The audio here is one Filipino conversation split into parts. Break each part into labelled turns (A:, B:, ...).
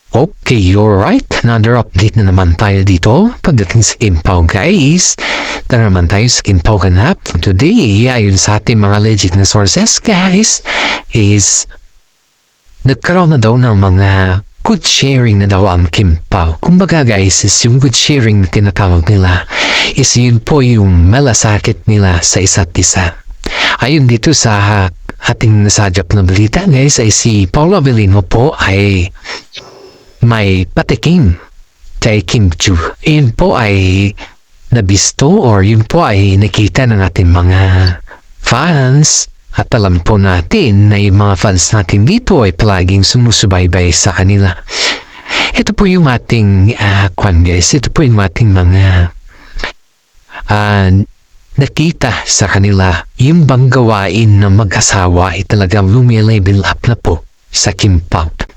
A: Okay, alright. Another update na naman tayo dito. Pagdating sa Kimpaw guys, tara naman tayo sa Kimpaw ganap. Today, ayon sa ating mga legit na sources guys, is nagkaroon na daw ng mga good sharing na daw ang Kimpaw. Kumbaga guys, is yung good sharing na tinatawag nila is yun po yung malasakit nila sa isa't isa. Ayon dito sa ating nasadap na balita guys, ay si Paolo Avellino po ay may patikim kay Kim Chiu. Yun po ay nabisto or yun po ay nakita ng ating mga fans at alam po natin na yung mga fans natin dito ay palaging sumusubaybay sa kanila. Ito po yung ating guys, ito po yung ating mga nakita sa kanila. Yung bang gawain ng mag-asawa ay talagang lumilevel up na po sa Kimpaw.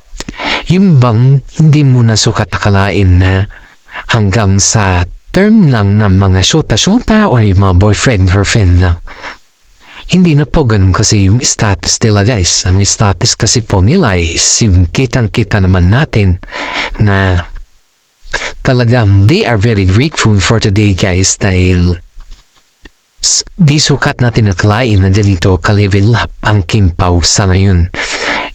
A: Yung bang hindi mo na sukat akalain na hanggang sa term lang ng mga syota-syota o yung mga boyfriend-girlfriend lang. Hindi na po ganun kasi yung status nila guys. Ang status kasi po nila is yung kitang-kita naman natin na talagang they are very grateful for today guys dahil di sukat natin akalain na ganito ka-level up ang Kimpaw sa ngayon.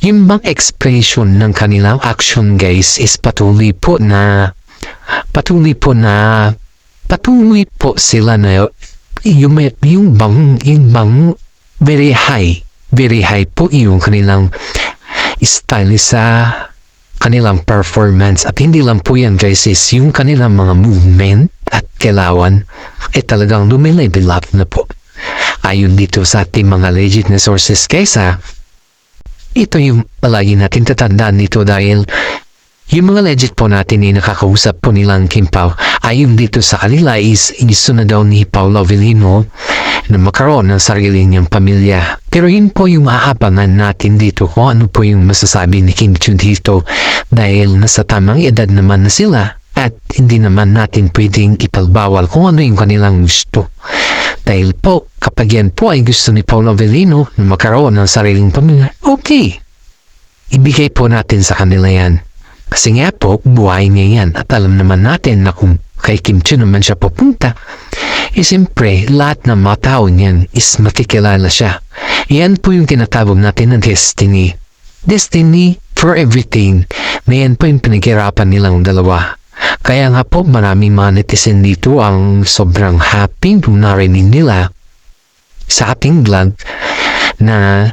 A: Yung bang expression ng kanilang action guys is patuloy po sila na yung bang very high po yung kanilang style sa kanilang performance. At hindi lang po yan guys, is yung kanilang mga movement at kailawan ay talagang lumilevel up na po. Ayon dito sa ating mga legit na sources guys ito yung palagi natin tatandaan dito dahil yung mga legit po natin ay nakakausap po nilang Kimpaw. Ayon dito sa kanila is gusto na daw ni Paolo Avellino na magkaroon ng sarili niyang pamilya. Pero yun po yung aabangan natin dito kung ano po yung masasabi ni Kim Chiu dito dahil nasa tamang edad naman na sila at hindi naman natin pwedeng ipalbawal kung ano yung kanilang gusto. Dahil po, kapag yan po ay gusto ni Paolo Avellino na magkaroon ng sariling pamilya, okay. Ibigay po natin sa kanila yan. Kasi nga po, buhay niya yan. At alam naman natin na kung kay Kim Chiu naman siya pupunta, siyempre, lahat ng mga tao niyan is makikilala siya. Yan po yung tinatawag natin ng destiny. Destiny for everything. Na yan po yung pinaghirapan nilang dalawa. Kaya nga po maraming mga netizen dito ang sobrang happy nung narinig nila sa ating vlog na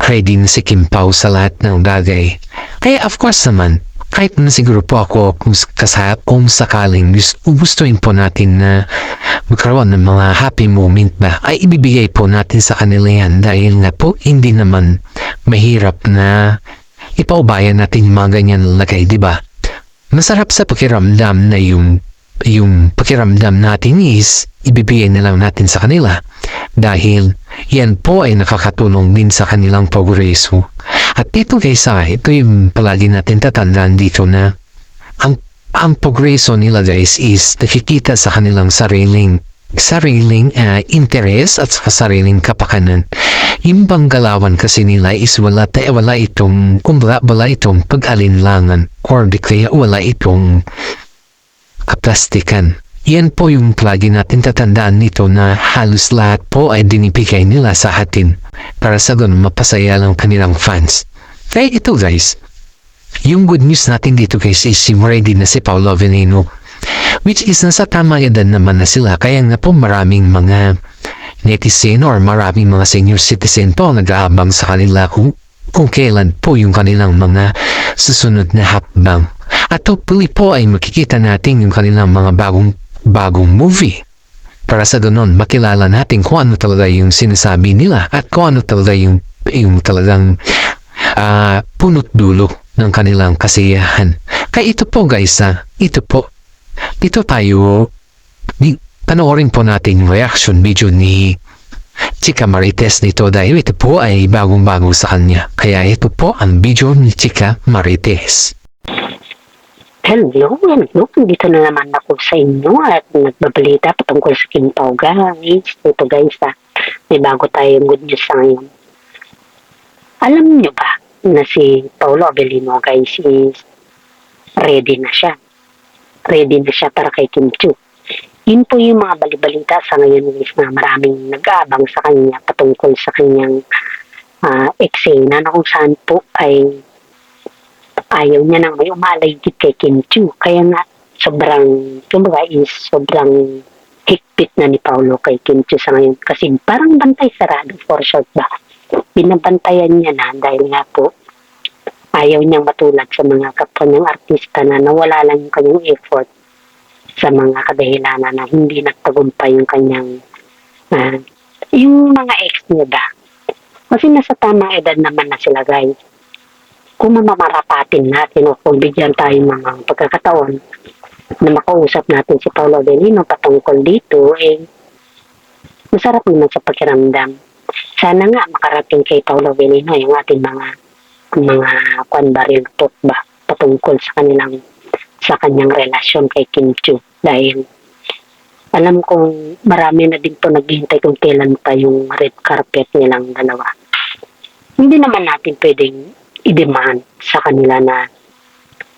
A: ready na si Kimpaw sa lahat ng bagay. Kaya of course naman, kahit na siguro po ako kung sakaling gustuin po natin na magkaroon ng mga happy moment ba, ay ibibigay po natin sa kanila yan dahil nga po hindi naman mahirap na ipaubayan natin mga ganyan lagay, di ba? Masarap sa pakiramdam na yung pakiramdam natin is ibibigay na lang natin sa kanila dahil yan po ay nakakatulong din sa kanilang progreso. At ito guys ito yung palagi natin tatandaan dito na ang progreso nila guys is nakikita sa kanilang sariling interes at sa sariling kapakanan. Yung banggalawan kasi nila is wala itong pag-alinlangan or di kaya wala itong kaplastikan. Yan po yung palagi natin tatandaan nito na halos lahat po ay dinibigay nila sa atin para sa ganun mapasaya lang kanilang fans. Kaya ito guys, yung good news natin dito guys is ready na si Paolo Avellino, which is nasa tamang edad naman na sila. Kaya nga po maraming mga netizen or maraming mga senior citizen po nag-aabang sa kanila kung kailan po yung kanilang mga susunod na hakbang. At hopefully po ay makikita natin yung kanilang mga bagong movie para sa ganun makilala natin kung ano talaga yung sinasabi nila at kung ano talaga yung talagang punot dulo ng kanilang kasiyahan. Kaya ito po guys dito tayo panoorin po natin yung reaction video ni Chika Marites nito dahil ito po ay bagong-bago sa kanya. Kaya ito po ang video ni Chika Marites.
B: Hello. Dito na naman ako sa inyo at nagbabalita patungkol sa Kimpaw guys. Ito guys may bago tayong good news sa ngayon. Alam nyo ba na si Paolo Avellino guys is ready na siya. Ready na siya para kay Kim Chiu. Yun po yung mga balibalita sa ngayon guys na maraming nag-aabang sa kanya patungkol sa kanyang eksena na kung saan po ay ayaw niya nang may umaligid kay Kim Chiu. Kaya nga sobrang higpit na ni Paolo kay Kim Chiu sa ngayon kasi parang bantay sarado for short ba. Binabantayan niya na dahil nga po ayaw niyang matulad sa mga kapwa niyang artista na nawala lang yung kanyang effort sa mga kadahilanan na hindi nagtagumpay yung kanyang yung mga ex niya ba. Kasi nasa tamang edad naman na sila guys. Kung mamamarapatin natin o kung bigyan tayo ng mga pagkakataon na makausap natin si Paolo Avellino patungkol dito, masarap naman sa pakiramdam. Sana nga makarating kay Paolo Avellino yung ating mga kwanbaril talk ba patungkol sa kanyang relasyon kay Kim Chiu dahil alam kong marami na din po naghihintay kung kailan pa yung red carpet nilang dalawa. Hindi naman natin pwedeng i-demand sa kanila na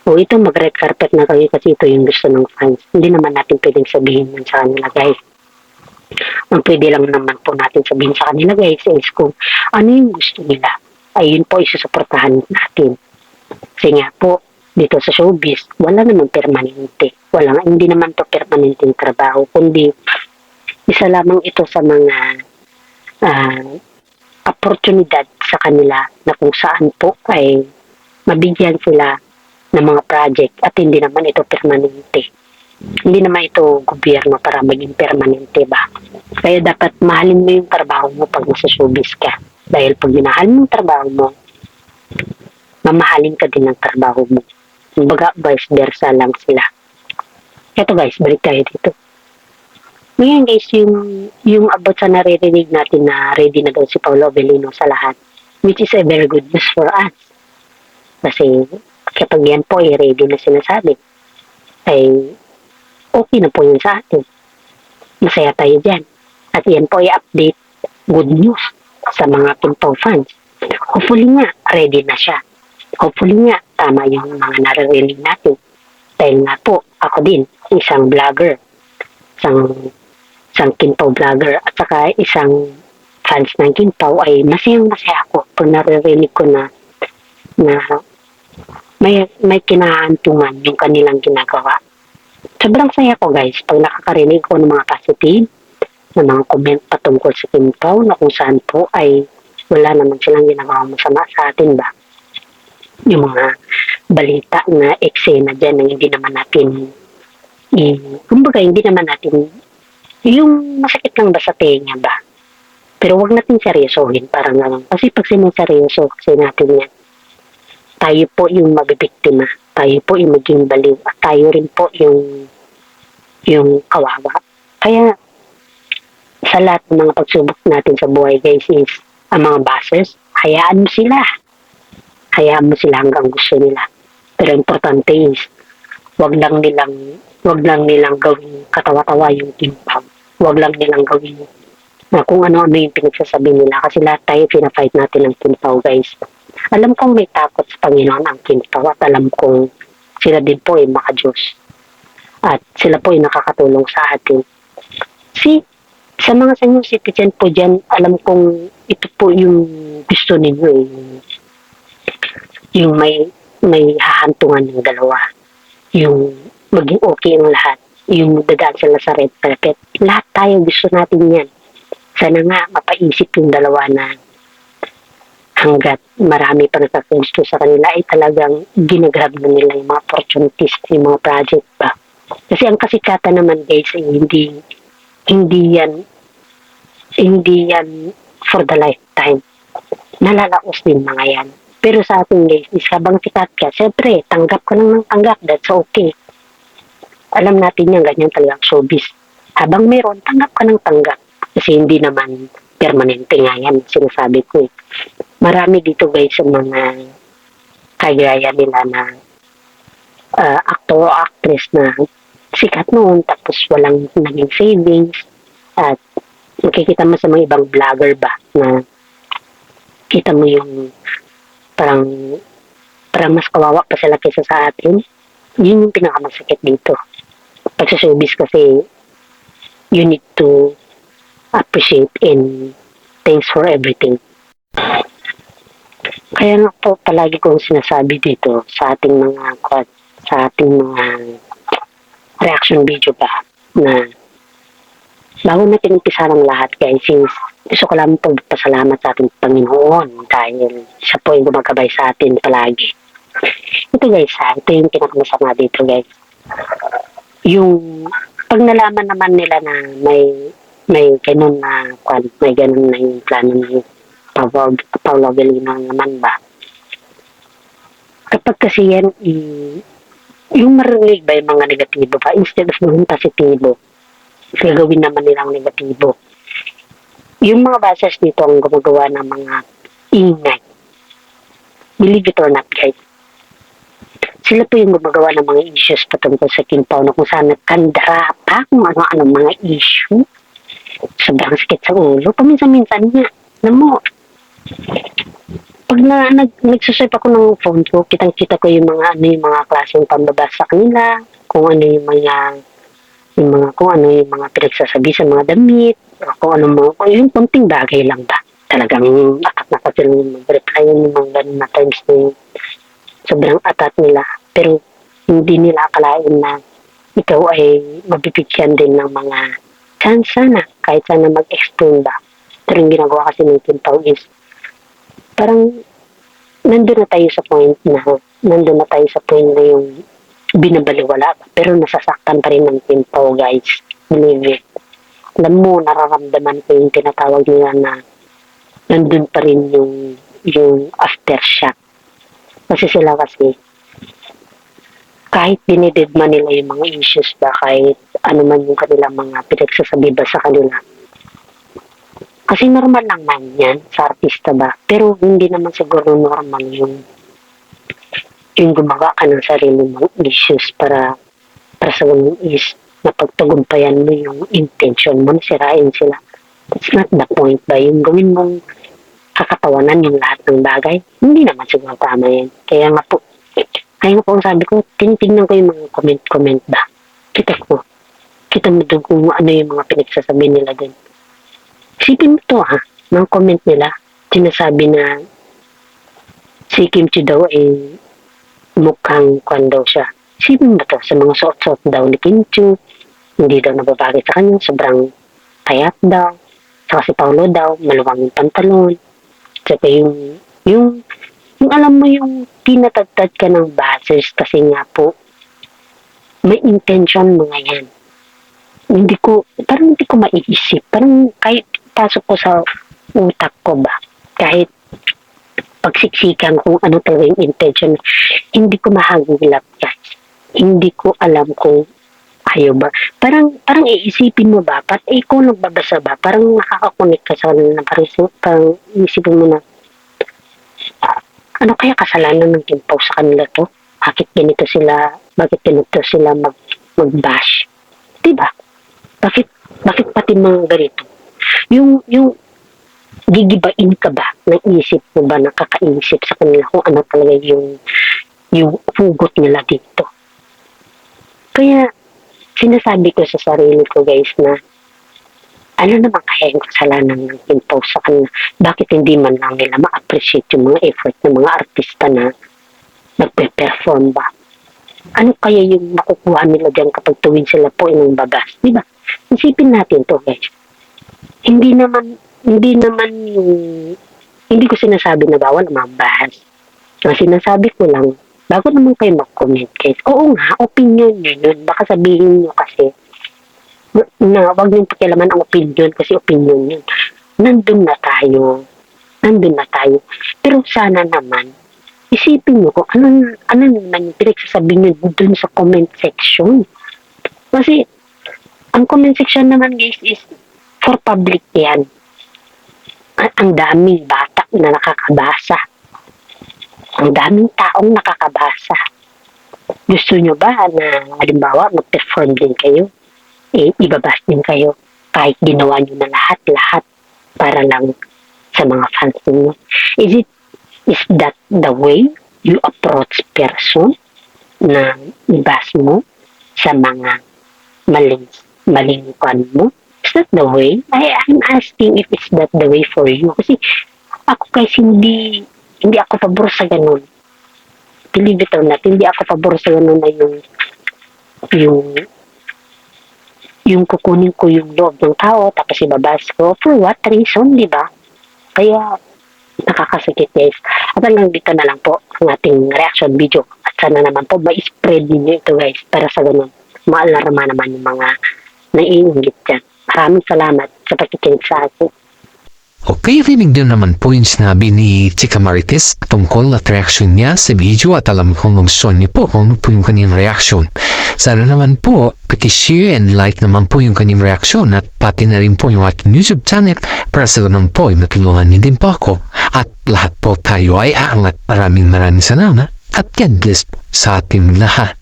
B: ito mag-red carpet na kayo kasi ito yung gusto ng fans. Hindi naman natin pwedeng sabihin yun sa kanila guys. Ang pwede lang naman po natin sabihin sa kanila guys is kung ano yung gusto nila ayun po isusuportahan natin. Kasi nga po dito sa showbiz, wala naman permanente. Hindi naman to permanenteng trabaho, kundi isa lamang ito sa mga oportunidad sa kanila na kung saan po ay mabigyan sila ng mga project at hindi naman ito permanente. Hindi naman ito gobyerno para maging permanente ba. Kaya dapat mahalin mo yung trabaho mo pag nasa showbiz ka. Dahil pag minahal mo yung trabaho mo, mamahalin ka din ng trabaho mo. Kumbaga, vice versa lang sila. Eto guys, balik tayo dito. Ngayon guys, yung about sa naririnig natin na ready na daw si Paolo Avellino sa lahat, which is a very good news for us. Kasi kapag yan po ay ready na sinasabi, ay okay na po yun sa atin. Masaya tayo dyan. At yan po ay update, good news sa mga Kim-Pao fans. Hopefully nga, ready na siya. Hopefully nga, tama yung mga naririnig natin. Dahil nga po, ako din, isang vlogger, isang Kim-Pao vlogger, at saka isang fans ng Kim-Pao ay masayang-masaya ako pag naririnig ko na may kinahantungan yung kanilang ginagawa. Sobrang saya ko guys pag nakakarinig ko ng mga positive na mga comment patungkol sa Kim-Pao na kung saan po ay wala naman silang ginagawa masama sa atin ba. Yung mga balita na eksena dyan na hindi naman natin kumbaga hindi naman natin yung masakit lang ba sa tenga ba. Pero wag natin seryosohin parang gano'n. Kasi pag siniseryoso kasi natin yan, tayo po yung mabibiktima, tayo po yung maging baliw at tayo rin po yung kawawa. Kaya sa lahat ng mga pagsubok natin sa buhay guys is ang mga bashers, hayaan mo sila. Hayaan mo sila hanggang gusto nila. Pero importante is wag lang nilang gawing katawa-tawa yung Kim-Pao. Wag lang nilang gawin na kung ano-ano yung pinagsasabi nila kasi lahat tayo pina-fight natin ng Kim-Pao guys. Alam kong may takot sa Panginoon ang Kim-Pao at alam kong sila din po ay maka-Diyos. At sila po ay nakakatulong sa atin. Sa mga senior citizen po dyan, alam kong ito po yung gusto ninyo yung may hahantungan ng dalawa. Yung maging okay ang lahat. Yung dadaan sila sa red carpet. Lahat tayo gusto natin yan. Sana nga mapaisip yung dalawa na hanggat marami pa nagkagusto sa kanila ay talagang ginagrab na nila yung mga opportunities, yung mga project ba. Kasi ang kasikatan naman guys ay hindi yan for the lifetime. Nalalaos din mga yan. Pero sa atin guys, is habang sikat ka, syempre, tanggap ka lang ng tanggap, that's okay. Alam natin yan, ganyan talagang showbiz. Habang meron, tanggap ka ng tanggap. Kasi hindi naman permanente nga yan, sinasabi ko. Marami dito guys sa mga kagaya nila na actor o actress na sikat noon, tapos walang naging savings. At makikita mo sa mga ibang vlogger ba na kita mo yung parang mas kawawa pa sila kaysa sa atin. Yun yung pinakamasakit dito. Pag sa showbiz kasi, you need to appreciate and thanks for everything. Kaya nga po palagi kong sinasabi dito sa ating mga sa ating mga reaction video ba na bago natin umpisa ng lahat guys is gusto ko lang po pasalamat sa ating Panginoon dahil siya po yung gumagabay sa atin palagi. Ito guys ito yung pinakamasama dito guys. Yung pag nalaman naman nila na may ganun na may ganun na yung plano ni Paolo Avellino naman ba. Kapag kasi yan yung marinig ba yung mga negatibo ba instead of maging positibo gagawin naman nilang negatibo. Yung mga bases dito ang gumagawa ng mga ingay. Believe it or not guys. Sila po yung gumagawa ng mga issues patungkol sa King Pao na kung saan nagkandara pa kung ano-ano mga issue. Sobrang sakit sa ulo. Paminsan-minsan niya. Alam mo, pag nagsuswipe ako ng phone ko, kitang-kita ko yung mga klaseng pambabasa sa kanila, kung ano yung mga pinagsasabi sa mga damit, kung yung konting bagay lang ba. Talagang atat na kasi mag-reply yung mga ganun na times na yung sobrang atat nila. Pero hindi nila akalain na ikaw ay mabibigyan din ng mga chance na kahit sana mag-explain ba. Pero yung ginagawa kasi ng King Pao is parang nandun na tayo sa point na yung binabaliwala pero nasasaktan pa rin ng King Pao guys. Believe it. Alam mo, nararamdaman ko yung tinatawag nila na nandun pa rin yung aftershock. Kasi sila kasi kahit dinididma nila yung mga issues ba, kahit ano man yung kanilang mga pinagsasabi ba sa kanila. Kasi normal lang man yan sa artista ba, pero hindi naman siguro normal yung gumawa ka ng sarili mong issues para sa ganun is napagtagumpayan mo yung intention mo na sirain sila. It's not the point ba yung gawin mong kakatawanan yung lahat ng bagay? Hindi naman siguro tama yan. Kaya nga po ang sabi ko, tinitignan ko yung mga comment ba. Kita mo doon kung ano yung mga pinagsasabi nila din. Isipin mo to mga comment nila, sinasabi na si Kim Chiu daw ay mukhang kwan daw siya. Isipin mo to, sa mga suot-suot daw ni Kim Chiu, hindi daw nababagay sa kanya, sobrang payat daw. Saka si Paolo daw, maluwang yung pantalon. Saka yung alam mo yung tinatagtad ka ng bases kasi nga po may intention mga yan. Parang hindi ko maiisip. Parang kahit pasok ko sa utak ko ba, kahit pagsiksikan kung ano talaga yung intention, hindi ko mahagulap guys. Hindi ko alam kung ayaw ba. Parang iisipin mo ba, kung nagbabasa ba, parang nakakakunik ka sa kanila, parang iisipin mo na, ano kaya kasalanan ng King Pao sa kanila to? Bakit ganito sila mag-bash? Diba? Bakit pati mga ganito? Yung gigibain ka ba ng isip mo ba nakakaisip sa kanila kung ano talaga yung hugot nila dito? Kaya sinasabi ko sa sarili ko guys na ano naman kaya yung kasalanan ng King Pao sa kanila? Bakit hindi man lang nila ma-appreciate yung mga effort ng mga artista na nagpe-perform ba? Ano kaya yung makukuha nila dyan kapag tuwing sila po yung babas? Diba? Isipin natin to guys. Hindi ko sinasabi na bawal mabahas. Ang sinasabi ko lang, bago naman kayo mag-comment guys, oo nga, opinion yun. Baka sabihin nyo kasi, na wag niyong pakialaman ang opinion kasi opinion yun. Nandun na tayo. Pero sana naman, isipin nyo kung ano naman yung pinagsasabi nyo dun sa comment section. Kasi, ang comment section naman guys is for public yan. Ang daming bata na nakakabasa. Ang daming taong nakakabasa. Gusto nyo ba na, halimbawa, mag-perform din kayo? Ibabas din kayo kahit ginawa nyo na lahat para lang sa mga fans niyo. Is that the way you approach person? na ibas mo sa mga maling kwan mo? Is that the way? I'm asking if it's that the way for you. Kasi ako guys, hindi ako pabor sa ganun. Believe it or not, hindi ako pabor sa ganun na yung kukunin ko yung loob ng tao tapos ibabas ko. For what reason, di ba? Kaya nakakasakit guys. At hanggang dito na lang po ang ating reaction video. At sana naman po ma-spread ninyo ito guys para sa ganun maalarma naman yung mga naiinggit dyan. Maraming salamat sa pakikinig sa akin.
A: Okay, rinig din naman po yung sinabi ni Chika Marites tungkol at reaction niya sa video at alam kong gusto niyo po kung ano po yung kanyang reaction. Sana naman po, paki-share and like naman po yung kanyang reaction at pati na rin po yung ating YouTube channel para sa ganun po ay matulungan niyo din po ako at lahat po tayo ay aangat. Maraming salamat at God bless sa ating lahat.